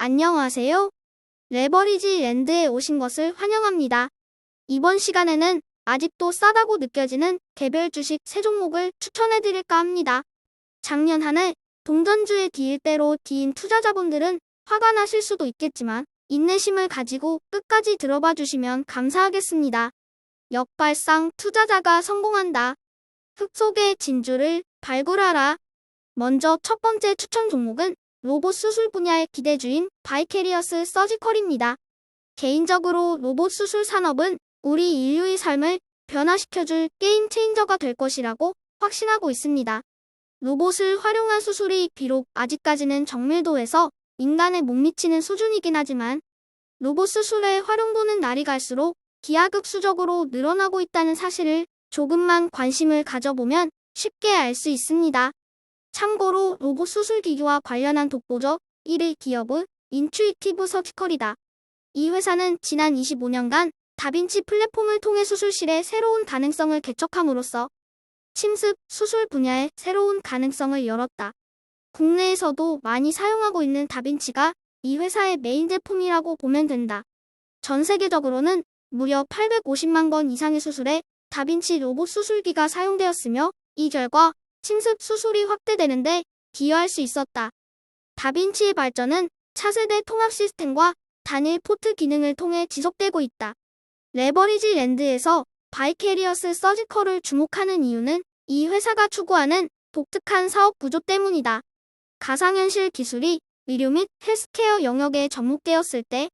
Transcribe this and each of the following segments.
안녕하세요. 레버리지 랜드에 오신 것을 환영합니다. 이번 시간에는 아직도 싸다고 느껴지는 개별 주식 3종목을 추천해드릴까 합니다. 작년 한 해 동전주의 뒤일대로 뒤인 투자자분들은 화가 나실 수도 있겠지만 인내심을 가지고 끝까지 들어봐 주시면 감사하겠습니다. 역발상 투자자가 성공한다. 흙 속의 진주를 발굴하라. 먼저 첫 번째 추천 종목은 로봇 수술 분야의 기대주인 바이케리어스 서지컬입니다. 개인적으로 로봇 수술 산업은 우리 인류의 삶을 변화시켜줄 게임 체인저가 될 것이라고 확신하고 있습니다. 로봇을 활용한 수술이 비록 아직까지는 정밀도에서 인간에 못 미치는 수준이긴 하지만 로봇 수술의 활용도는 날이 갈수록 기하급수적으로 늘어나고 있다는 사실을 조금만 관심을 가져보면 쉽게 알 수 있습니다. 참고로 로봇 수술 기기와 관련한 독보적 1위 기업은 인투이티브 서지컬이다. 이 회사는 지난 25년간 다빈치 플랫폼을 통해 수술실의 새로운 가능성을 개척함으로써 침습 수술 분야의 새로운 가능성을 열었다. 국내에서도 많이 사용하고 있는 다빈치가 이 회사의 메인 제품이라고 보면 된다. 전 세계적으로는 무려 850만 건 이상의 수술에 다빈치 로봇 수술기가 사용되었으며 이 결과 침습 수술이 확대되는데 기여할 수 있었다. 다빈치의 발전은 차세대 통합 시스템과 단일 포트 기능을 통해 지속되고 있다. 레버리지 랜드에서 바이케리어스 서지컬을 주목하는 이유는 이 회사가 추구하는 독특한 사업 구조 때문이다. 가상현실 기술이 의료 및 헬스케어 영역에 접목되었을 때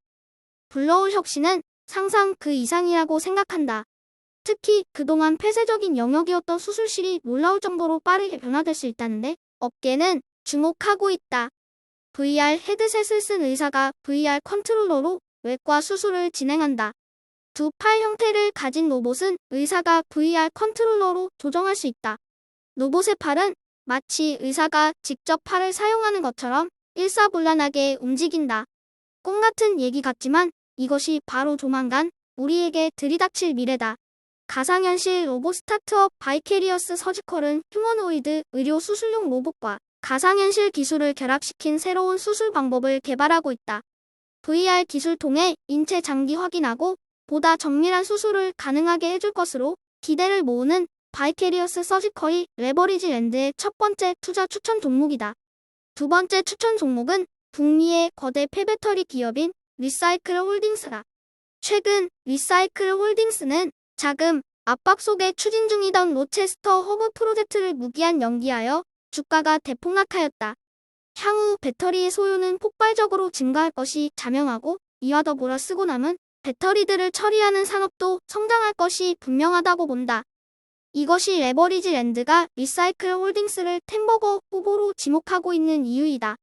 불러올 혁신은 상상 그 이상이라고 생각한다. 특히 그동안 폐쇄적인 영역이었던 수술실이 놀라울 정도로 빠르게 변화될 수 있다는데 업계는 주목하고 있다. VR 헤드셋을 쓴 의사가 VR 컨트롤러로 외과 수술을 진행한다. 두 팔 형태를 가진 로봇은 의사가 VR 컨트롤러로 조정할 수 있다. 로봇의 팔은 마치 의사가 직접 팔을 사용하는 것처럼 일사불란하게 움직인다. 꿈 같은 얘기 같지만 이것이 바로 조만간 우리에게 들이닥칠 미래다. 가상현실 로봇 스타트업 바이케리어스 서지컬은 휴머노이드 의료 수술용 로봇과 가상현실 기술을 결합시킨 새로운 수술 방법을 개발하고 있다. VR 기술 통해 인체 장기 확인하고 보다 정밀한 수술을 가능하게 해줄 것으로 기대를 모으는 바이케리어스 서지컬이 레버리지 랜드의 첫 번째 투자 추천 종목이다. 두 번째 추천 종목은 북미의 거대 폐배터리 기업인 리사이클 홀딩스다. 최근 리사이클 홀딩스는 자금 압박 속에 추진 중이던 로체스터 허브 프로젝트를 무기한 연기하여 주가가 대폭락하였다. 향후 배터리의 소요는 폭발적으로 증가할 것이 자명하고 이와 더불어 쓰고 남은 배터리들을 처리하는 산업도 성장할 것이 분명하다고 본다. 이것이 레버리지 랜드가 리사이클 홀딩스를 템버거 후보로 지목하고 있는 이유이다.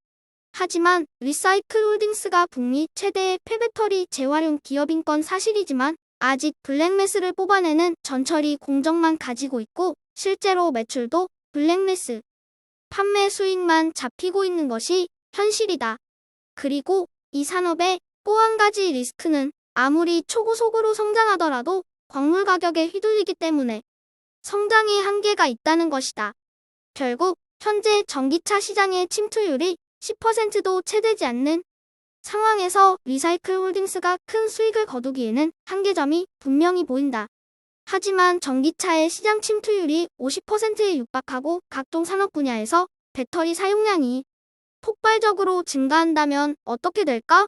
하지만 리사이클 홀딩스가 북미 최대의 폐배터리 재활용 기업인 건 사실이지만 아직 블랙매스를 뽑아내는 전처리 공정만 가지고 있고 실제로 매출도 블랙매스 판매 수익만 잡히고 있는 것이 현실이다. 그리고 이 산업의 또 한 가지 리스크는 아무리 초고속으로 성장하더라도 광물 가격에 휘둘리기 때문에 성장의 한계가 있다는 것이다. 결국 현재 전기차 시장의 침투율이 10%도 채 되지 않는 상황에서 리사이클 홀딩스가 큰 수익을 거두기에는 한계점이 분명히 보인다. 하지만 전기차의 시장 침투율이 50%에 육박하고 각종 산업 분야에서 배터리 사용량이 폭발적으로 증가한다면 어떻게 될까?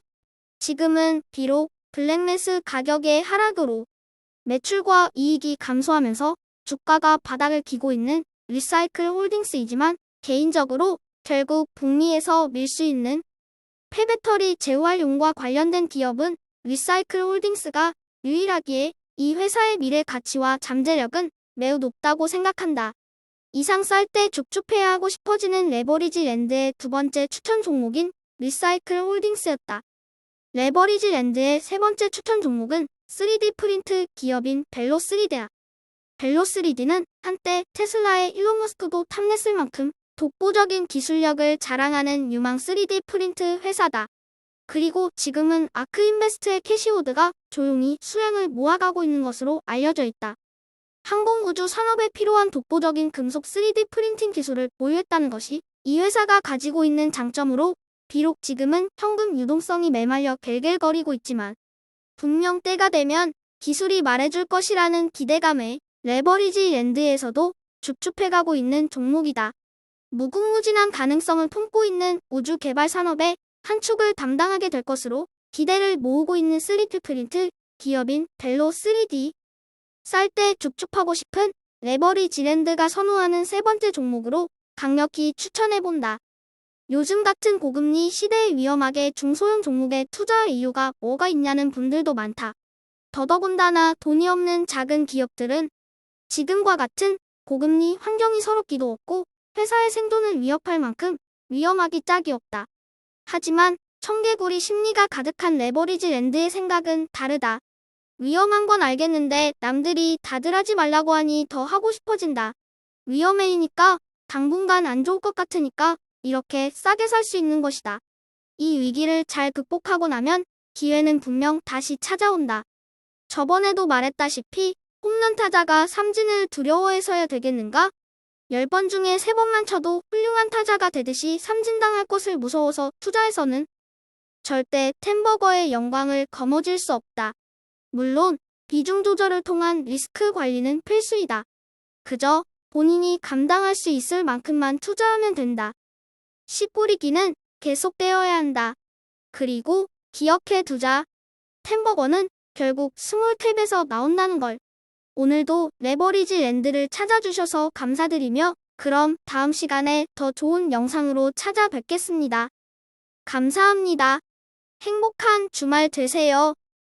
지금은 비록 블랙매스 가격의 하락으로 매출과 이익이 감소하면서 주가가 바닥을 기고 있는 리사이클 홀딩스이지만 개인적으로 결국 북미에서 밀 수 있는 폐배터리 재활용과 관련된 기업은 리사이클 홀딩스가 유일하기에 이 회사의 미래 가치와 잠재력은 매우 높다고 생각한다. 이상 쌀 때 죽죽해야 하고 싶어지는 레버리지 랜드의 두 번째 추천 종목인 리사이클 홀딩스였다. 레버리지 랜드의 세 번째 추천 종목은 3D 프린트 기업인 벨로3D다. 벨로3D는 한때 테슬라의 일론 머스크도 탐냈을 만큼 독보적인 기술력을 자랑하는 유망 3D 프린트 회사다. 그리고 지금은 아크인베스트의 캐시호드가 조용히 수량을 모아가고 있는 것으로 알려져 있다. 항공우주 산업에 필요한 독보적인 금속 3D 프린팅 기술을 보유했다는 것이 이 회사가 가지고 있는 장점으로 비록 지금은 현금 유동성이 메말려 갤갤거리고 있지만 분명 때가 되면 기술이 말해줄 것이라는 기대감에 레버리지 랜드에서도 줍줍해가고 있는 종목이다. 무궁무진한 가능성을 품고 있는 우주 개발 산업의 한 축을 담당하게 될 것으로 기대를 모으고 있는 3D 프린트 기업인 벨로 3D. 쌀 때 줍줍하고 싶은 레버리지 랜드가 선호하는 세 번째 종목으로 강력히 추천해본다. 요즘 같은 고금리 시대에 위험하게 중소형 종목에 투자할 이유가 뭐가 있냐는 분들도 많다. 더더군다나 돈이 없는 작은 기업들은 지금과 같은 고금리 환경이 서럽기도 없고 회사의 생존을 위협할 만큼 위험하기 짝이 없다. 하지만 청개구리 심리가 가득한 레버리지 랜드의 생각은 다르다. 위험한 건 알겠는데 남들이 다들 하지 말라고 하니 더 하고 싶어진다. 위험해이니까 당분간 안 좋을 것 같으니까 이렇게 싸게 살 수 있는 것이다. 이 위기를 잘 극복하고 나면 기회는 분명 다시 찾아온다. 저번에도 말했다시피 홈런 타자가 삼진을 두려워해서야 되겠는가? 10번 중에 3번만 쳐도 훌륭한 타자가 되듯이 삼진당할 것을 무서워서 투자해서는 절대 템버거의 영광을 거머쥘 수 없다. 물론 비중 조절을 통한 리스크 관리는 필수이다. 그저 본인이 감당할 수 있을 만큼만 투자하면 된다. 시뿌리기는 계속되어야 한다. 그리고 기억해 두자. 템버거는 결국 스몰캡에서 나온다는 걸. 오늘도 레버리지 랜드를 찾아주셔서 감사드리며 그럼 다음 시간에 더 좋은 영상으로 찾아뵙겠습니다. 감사합니다. 행복한 주말 되세요.